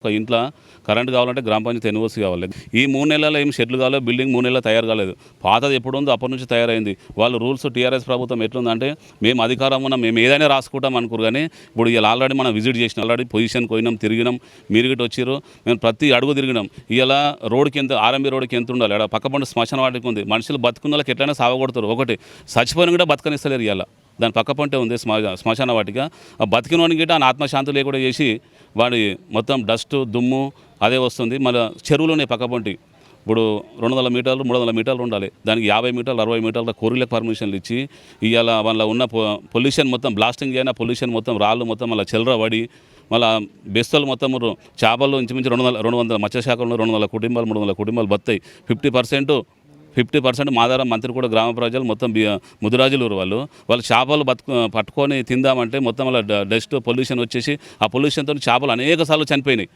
ఒక ఇంట్లో కరెంట్ కావాలంటే గ్రామ పంచాయతీ ఎన్ఓసి కావాలి. ఈ 3 నెలల్లో ఏం షెడ్లు కాలేదు, బిల్డింగ్ 3 నెలల్లో తయారు కాలేదు. పాతది ఎప్పుడు ఉందో అప్పటి నుంచి తయారైంది. వాళ్ళు రూల్స్ టీఆర్ఎస్ ప్రభుత్వం ఎట్లుందంటే మేము అధికారం ఉన్నాం, మేము ఏదైనా రాసుకుంటాం అనుకోరు. కానీ ఇప్పుడు ఇలా ఆల్రెడీ మనం విజిట్ చేసినాం, ఆల్రెడీ పొజిషన్కి పోయినాం, తిరిగినాం, మీరు గిట్ట వచ్చిర్రు, మేము ప్రతి అడుగు తిరిగినాం. ఇలా రోడ్డుకి ఎంత ఆర్ఎంబీ రోడ్డుకి ఎంత ఉండాలి, అక్కడ పక్క పండు శ్మశాన వాటికి ఉంది. మనుషులు బతుకున్న వాళ్ళకి ఎట్లయినా సాగొడతారు. ఒకటి చచ్చిపోయిన కూడా బతకనిస్తలేరు. ఇలా దాని పక్క పంటే ఉంది శ్మశాన వాటిక. ఆ బతికినోని గిట్ట ఆయన ఆత్మశాంతి లేకుండా చేసి వాడి మొత్తం డస్ట్ దుమ్ము అదే వస్తుంది. మళ్ళీ చెరువులు ఉన్నాయి పక్క పంటి. ఇప్పుడు 200 మీటర్లు 300 మీటర్లు ఉండాలి, దానికి 50 మీటర్లు 60 మీటర్ల కోరిలకు పర్మిషన్లు ఇచ్చి ఇవాళ వాళ్ళ ఉన్న పొల్యూషన్ మొత్తం బ్లాస్టింగ్ అయినా పొల్యూషన్ మొత్తం రాళ్ళు మొత్తం మళ్ళీ చెల్లర పడి మళ్ళీ బెస్తలు మొత్తం చేపలు ఇంచుమించు 200 మత్స్యశాఖలో 200 కుటుంబాలు 300 కుటుంబాలు బతాయి. 50% మాదారం మంత్రి కూడా గ్రామ ప్రజలు మొత్తం ముదిరాజులు వాళ్ళు చేపలు పట్టుకొని తిందామంటే మొత్తం అలా డస్ట్ పొల్యూషన్ వచ్చేసి ఆ పొల్యూషన్తో చేపలు అనేక సార్లు చనిపోయినాయి.